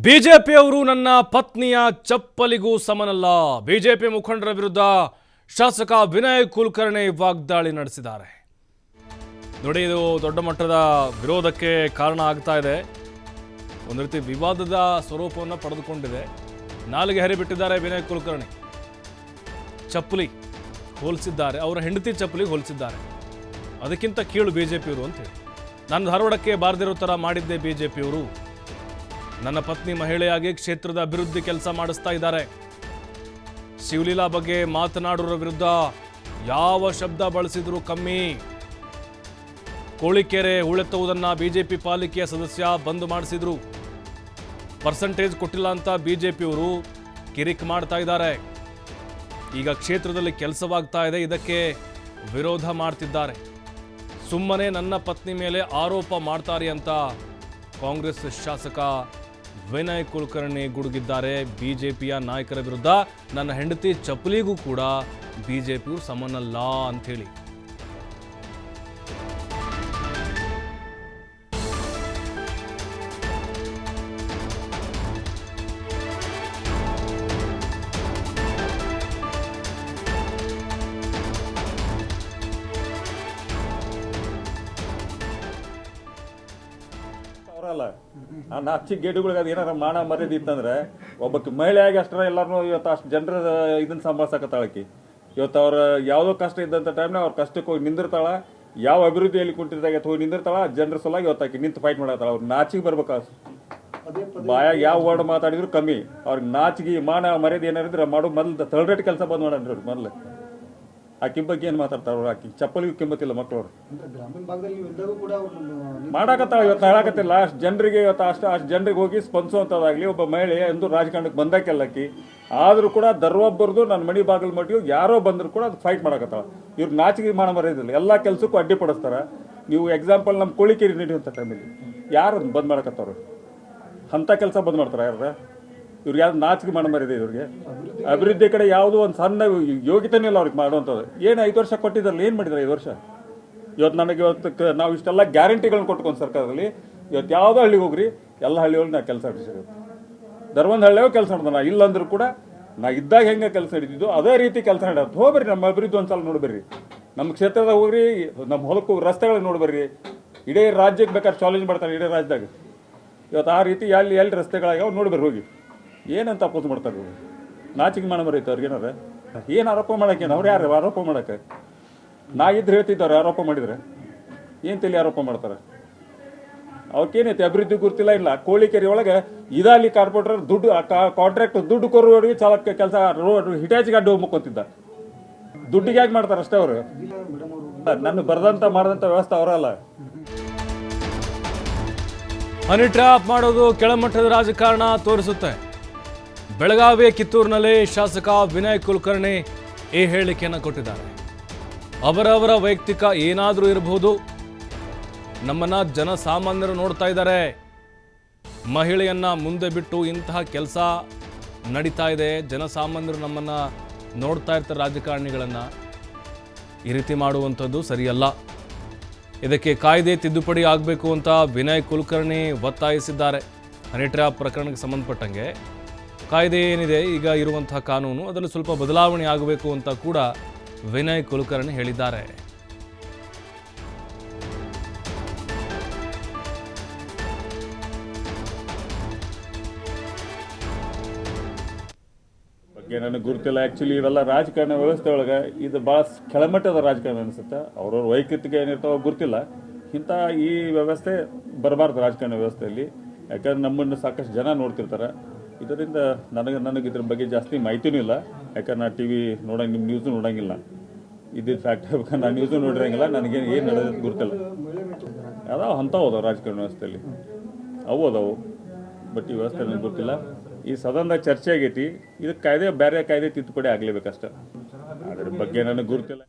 ಬಿಜೆಪಿಯವರು ನನ್ನ ಪತ್ನಿಯ ಚಪ್ಪಲಿಗೂ ಸಮನಲ್ಲ. ಬಿಜೆಪಿ ಮುಖಂಡರ ವಿರುದ್ಧ ಶಾಸಕ ವಿನಯ್ ಕುಲಕರ್ಣಿ ವಾಗ್ದಾಳಿ ನಡೆಸಿದ್ದಾರೆ. ನೋಡಿ, ಇದು ದೊಡ್ಡ ಮಟ್ಟದ ವಿರೋಧಕ್ಕೆ ಕಾರಣ ಆಗ್ತಾ ಇದೆ. ಒಂದು ರೀತಿ ವಿವಾದದ ಸ್ವರೂಪವನ್ನು ಪಡೆದುಕೊಂಡಿದೆ. ನಾಲಿಗೆ ಹರಿಬಿಟ್ಟಿದ್ದಾರೆ ವಿನಯ್ ಕುಲಕರ್ಣಿ. ಚಪ್ಪಲಿ ಹೋಲಿಸಿದ್ದಾರೆ, ಅವರ ಹೆಂಡತಿ ಚಪ್ಪಲಿ ಹೋಲಿಸಿದ್ದಾರೆ. ಅದಕ್ಕಿಂತ ಕೀಳು ಬಿಜೆಪಿಯವರು ಅಂತೇಳಿ. ನಾನು ಧಾರವಾಡಕ್ಕೆ ಬಾರದಿರೋ ಥರ ಮಾಡಿದ್ದೆ ಬಿಜೆಪಿಯವರು. ನನ್ನ ಪತ್ನಿ ಮಹಿಳೆಯಾಗಿ ಕ್ಷೇತ್ರದ ಅಭಿವೃದ್ಧಿ ಕೆಲಸ ಮಾಡಿಸ್ತಾ ಇದ್ದಾರೆ. ಶಿವಲೀಲಾ ಬಗ್ಗೆ ಮಾತನಾಡುವ ವಿರುದ್ಧ ಯಾವ ಶಬ್ದ ಬಳಸಿದ್ರು ಕಮ್ಮಿ. ಕೋಳಿಕೆರೆ ಹೂಳೆತ್ತುವುದನ್ನು ಬಿಜೆಪಿ ಪಾಲಿಕೆಯ ಸದಸ್ಯ ಬಂದ್ ಮಾಡಿಸಿದ್ರು. ಪರ್ಸೆಂಟೇಜ್ ಕೊಟ್ಟಿಲ್ಲ ಅಂತ ಬಿಜೆಪಿಯವರು ಕಿರಿಕ್ ಮಾಡ್ತಾ ಇದ್ದಾರೆ. ಈಗ ಕ್ಷೇತ್ರದಲ್ಲಿ ಕೆಲಸವಾಗ್ತಾ ಇದೆ, ಇದಕ್ಕೆ ವಿರೋಧ ಮಾಡ್ತಿದ್ದಾರೆ. ಸುಮ್ಮನೆ ನನ್ನ ಪತ್ನಿ ಮೇಲೆ ಆರೋಪ ಮಾಡ್ತಾರೆ ಅಂತ ಕಾಂಗ್ರೆಸ್ ಶಾಸಕ ವಿನಯ್ ಕುಲಕರ್ಣಿ ಗುಡುಗಿದ್ದಾರೆ. ಬಿಜೆಪಿಯ ನಾಯಕರ ವಿರುದ್ಧ ನನ್ನ ಹೆಂಡತಿ ಚಪ್ಪಲಿಗೂ ಕೂಡ ಬಿಜೆಪಿಯು ಸಮನಲ್ಲ ಅಂಥೇಳಿ. ಅವರಲ್ಲ ಆ ನಾಚಿ ಗೇಡುಗಳಿಗೆ ಅದು ಏನಾರ ಮಾನ ಮರ್ಯಾದೆ ಇತ್ತಂದ್ರೆ ಒಬ್ಬಕ್ಕೆ ಮಹಿಳೆಯಾಗಿ ಅಷ್ಟರ ಎಲ್ಲರೂ ಇವತ್ತು ಅಷ್ಟು ಜನರ ಇದನ್ನ ಸಂಭಾಳಿಸಕತ್ತಾಳಕಿ. ಇವತ್ತು ಅವ್ರ ಯಾವುದೋ ಕಷ್ಟ ಇದ್ದಂಥ ಟೈಮ್ನ ಅವ್ರ ಕಷ್ಟಕ್ಕೆ ಹೋಗಿ ನಿಂದಿರ್ತಾಳ. ಯಾವ ಅಭಿವೃದ್ಧಿಯಲ್ಲಿ ಕುಂಟಿದಾಗ ಹೋಗಿ ನಿಂದಿರ್ತಾಳ. ಜನರ ಸಲುವಾಗಿ ಇವತ್ತು ಆಕಿ ನಿಂತು ಫೈಟ್ ಮಾಡತ್ತಾಳ. ಅವ್ರು ನಾಚಿಗೆ ಬರ್ಬೇಕು. ಬಾಯಾಗ ಯಾವ ವರ್ಡ್ ಮಾತಾಡಿದ್ರು ಕಮ್ಮಿ. ಅವ್ರಿಗೆ ನಾಚಿಗೆ ಮಾನ ಮರ್ಯಾದೆ ಏನಾರಿದ್ರೆ ಮಾಡು ಮೊದಲು ಥರ್ಡ್ ಕೆಲಸ ಬಂದ್ ಮಾಡ್ರಿ. ಅವ್ರು ಮೊದಲು ಆಕಿ ಬಗ್ಗೆ ಏನು ಮಾತಾಡ್ತಾರ? ಆಕಿ ಚಪ್ಪಲಿಗೂ ಕಿಮ್ಮತ್ತಿಲ್ಲ ಮಕ್ಕಳು. ಮಾಡಾಕತ್ತಾಳ. ಇವತ್ತು ಹೇಳಕತ್ತಿಲ್ಲ ಅಷ್ಟು ಜನರಿಗೆ. ಇವತ್ತು ಅಷ್ಟು ಜನರಿಗೆ ಹೋಗಿ ಸ್ಪಂದಿಸುವಂಥದ್ದಾಗಲಿ ಒಬ್ಬ ಮಹಿಳೆ ಎಂದು ರಾಜಕಾರಣಕ್ಕೆ ಬಂದಾಕೆಲ್ಲಕ್ಕಿ. ಆದರೂ ಕೂಡ ದರ್ವೊಬ್ಬರದು ನನ್ನ ಮನೆ ಬಾಗಿಲು ಮಟ್ಟಿಗೆ ಯಾರೋ ಬಂದರೂ ಕೂಡ ಅದು ಫೈಟ್ ಮಾಡಕತ್ತಾಳ. ಇವ್ರು ನಾಚಿಗೆ ಮಾನ ಮರ್ಯಾದಿಲ್ಲ. ಎಲ್ಲ ಕೆಲಸಕ್ಕೂ ಅಡ್ಡಿಪಡಿಸ್ತಾರ. ನೀವು ಎಕ್ಸಾಂಪಲ್ ನಮ್ಮ ಕೋಳಿಕೆರೆ ನಡೆಯುವಂಥ ಟೈಮಲ್ಲಿ ಯಾರು ಬಂದ್ ಮಾಡಕತ್ತವ್ರು? ಅಂಥ ಕೆಲಸ ಬಂದ್ ಮಾಡ್ತಾರೆ ಯಾರ? ಇವ್ರಿಗೆ ಯಾವ್ದು ನಾಚಿಕೆ ಮಾಡ ಮರಿದೆ? ಇವ್ರಿಗೆ ಅಭಿವೃದ್ಧಿ ಕಡೆ ಯಾವುದೋ ಒಂದು ಸಣ್ಣ ಯೋಗ್ಯತೆನೇ ಇಲ್ಲ ಅವ್ರಿಗೆ ಮಾಡುವಂಥದ್ದು. ಏನು 5 ವರ್ಷ ಕೊಟ್ಟಿದ್ರಲ್ಲ, ಏನು ಮಾಡಿದ್ದಾರೆ 5 ವರ್ಷ? ಇವತ್ತು ನನಗೆ ಇವತ್ತು ನಾವು ಇಷ್ಟೆಲ್ಲ ಗ್ಯಾರಂಟಿಗಳನ್ನ ಕೊಟ್ಕೊಂಡು ಸರ್ಕಾರದಲ್ಲಿ ಇವತ್ತು ಯಾವುದೋ ಹಳ್ಳಿಗೆ ಹೋಗ್ರಿ, ಎಲ್ಲ ಹಳ್ಳಿಗಳು ನಾ ಕೆಲಸ ಹಿಡಿಸಿರೋದು. ಧರ್ಮದ ಹಳ್ಳಿಯಾಗ ಕೆಲಸ ಮಾಡಿದ ನಾ ಇಲ್ಲಂದ್ರೂ ಕೂಡ ನಾ ಇದ್ದಾಗ ಹೆಂಗೆ ಕೆಲಸ ಹಿಡಿದಿದ್ದು ಅದೇ ರೀತಿ ಕೆಲಸ ಹಿಡಿಯೋದು. ಹೋಗ್ಬರ್ರಿ, ನಮ್ಮ ಅಭಿವೃದ್ಧಿ ಒಂದ್ಸಲ ನೋಡ್ಬರ್ರಿ. ನಮ್ಮ ಕ್ಷೇತ್ರದಾಗ ಹೋಗ್ರಿ, ನಮ್ಮ ಹೊಲಕ್ಕೆ ಹೋಗಿ ರಸ್ತೆಗಳಿಗೆ ನೋಡ್ಬರ್ರಿ. ಇಡೀ ರಾಜ್ಯಕ್ಕೆ ಬೇಕಾದ್ರೆ ಚಾಲೆಂಜ್ ಮಾಡ್ತಾರೆ. ಇಡೀ ರಾಜ್ಯದಾಗ ಇವತ್ತು ಆ ರೀತಿ ಎಲ್ಲಿ ರಸ್ತೆಗಳಾಗ ನೋಡ್ಬರ್ರಿ ಹೋಗಿ. ಏನಂತ ಅಪೋಸ್ ಮಾಡ್ತಾರೆ ಇವರು? ನಾಚಿಕೆ ಮಾಡ ಮರೈತೆ ಅವ್ರಿಗೆ ಏನಾರ? ಏನು ಆರೋಪ ಮಾಡೋಕೆ? ಅವ್ರು ಯಾರು ಆರೋಪ ಮಾಡೋಕೆ? ನಾ ಇದ್ರೆ ಹೇಳ್ತಿದ್ದವ್ರು ಆರೋಪ ಮಾಡಿದ್ರೆ ಏನು ತಲೆ ಆರೋಪ ಮಾಡ್ತಾರೆ? ಅವಕ್ಕೇನೈತೆ ಅಭಿವೃದ್ಧಿ ಗುರ್ತಿಲ್ಲ. ಇಲ್ಲ ಕೋಳಿಕೆರೆ ಒಳಗೆ ಇದಾಲಿ ಕಾರ್ಪೊರೇಟರ್ ದುಡ್ಡು ಕಾಂಟ್ರಾಕ್ಟ್ ದುಡ್ಡು ಕೊರುವವರಿಗೆ ಚಾಲಕ ಕೆಲಸ ರೋಡ್ ಹಿಟಾಚಿಗೆ ಅಡ್ಡು ಹೋಗ್ಕೊಂತಿದ್ದ. ದುಡ್ಡಿಗೆ ಯಾಕೆ ಮಾಡ್ತಾರೆ ಅಷ್ಟೇ ಅವರು? ನನ್ನ ಬರದಂತ ಮಾಡಿದಂಥ ವ್ಯವಸ್ಥೆ ಅವರಲ್ಲ. ಹನಿ ಟ್ರ್ಯಾಪ್ ಮಾಡೋದು ಕೆಳಮಟ್ಟದ ರಾಜಕಾರಣ ತೋರಿಸುತ್ತೆ. ಬೆಳಗಾವಿಯ ಕಿತ್ತೂರಿನಲ್ಲಿ ಶಾಸಕ ವಿನಯ್ ಕುಲಕರ್ಣಿ ಈ ಹೇಳಿಕೆಯನ್ನು ಕೊಟ್ಟಿದ್ದಾರೆ. ಅವರವರ ವೈಯಕ್ತಿಕ ಏನಾದರೂ ಇರಬಹುದು. ನಮ್ಮನ್ನ ಜನಸಾಮಾನ್ಯರು ನೋಡ್ತಾ ಇದ್ದಾರೆ. ಮಹಿಳೆಯನ್ನ ಮುಂದೆ ಬಿಟ್ಟು ಇಂತಹ ಕೆಲಸ ನಡೀತಾ ಇದೆ. ಜನಸಾಮಾನ್ಯರು ನಮ್ಮನ್ನ ನೋಡ್ತಾ ಇರ್ತಾರೆ. ರಾಜಕಾರಣಿಗಳನ್ನ ಈ ರೀತಿ ಮಾಡುವಂಥದ್ದು ಸರಿಯಲ್ಲ. ಇದಕ್ಕೆ ಕಾಯ್ದೆ ತಿದ್ದುಪಡಿ ಆಗಬೇಕು ಅಂತ ವಿನಯ್ ಕುಲಕರ್ಣಿ ಒತ್ತಾಯಿಸಿದ್ದಾರೆ. ಹನಿ ಟ್ರ್ಯಾಪ್ ಪ್ರಕರಣಕ್ಕೆ ಸಂಬಂಧಪಟ್ಟಂಗೆ ಕಾಯ್ದೆ ಏನಿದೆ ಈಗ ಇರುವಂತಹ ಕಾನೂನು, ಅದರಲ್ಲಿ ಸ್ವಲ್ಪ ಬದಲಾವಣೆ ಆಗಬೇಕು ಅಂತ ಕೂಡ ವಿನಯ್ ಕುಲಕರ್ಣಿ ಹೇಳಿದ್ದಾರೆ. ಬಗ್ಗೆ ನನಗೆ ಗುರುತಿಲ್ಲ. ಆ್ಯಕ್ಚುಲಿ ಇವೆಲ್ಲ ರಾಜಕಾರಣ ವ್ಯವಸ್ಥೆ ಒಳಗೆ ಇದು ಭಾಳ ಕೆಳಮಟ್ಟದ ರಾಜಕಾರಣ ಅನಿಸುತ್ತೆ. ಅವ್ರವ್ರ ವೈಯಕ್ತಿಕ ಏನಿರ್ತಾವ ಗೊತ್ತಿಲ್ಲ. ಇಂಥ ಈ ವ್ಯವಸ್ಥೆ ಬರಬಾರ್ದು ರಾಜಕಾರಣ ವ್ಯವಸ್ಥೆಯಲ್ಲಿ. ಯಾಕಂದ್ರೆ ನಮ್ಮನ್ನು ಸಾಕಷ್ಟು ಜನ ನೋಡ್ತಿರ್ತಾರೆ. ಇದರಿಂದ ನನಗೆ ಇದ್ರ ಬಗ್ಗೆ ಜಾಸ್ತಿ ಮಾಹಿತಿನೂ ಇಲ್ಲ. ಯಾಕಂದ್ರೆ ನಾನು ಟಿ ವಿ ನೋಡಂಗೆ, ನಿಮ್ಮ ನ್ಯೂಸು ನೋಡೋಂಗಿಲ್ಲ. ಇದ್ದಿದ್ದು ಫ್ಯಾಕ್ಟ್ ಹೇಳ್ಬೇಕಂದ್ರೆ ನಾನು ನ್ಯೂಸು ನೋಡಿರಂಗಿಲ್ಲ. ನನಗೇನು ಏನು ನಡೆಯೋದು ಗೊತ್ತಿಲ್ಲ. ಅದಾವ ಅಂಥವು ಅದಾವ ರಾಜಕಾರಣ ವ್ಯವಸ್ಥೆಯಲ್ಲಿ, ಅವು ಅದಾವು. ಬಟ್ ಈ ವ್ಯವಸ್ಥೆ ನನಗೆ ಗೊತ್ತಿಲ್ಲ. ಈ ಸದನದಾಗ ಚರ್ಚೆ ಆಗೈತಿ. ಇದಕ್ಕೆ ಕಾಯ್ದೆ ಬೇರೆ ಕಾಯ್ದೆ ತಿದ್ದುಪಡಿ ಆಗಲೇಬೇಕಷ್ಟೆ. ಅದ್ರ ಬಗ್ಗೆ ನನಗೆ ಗುರುತಿಲ್ಲ.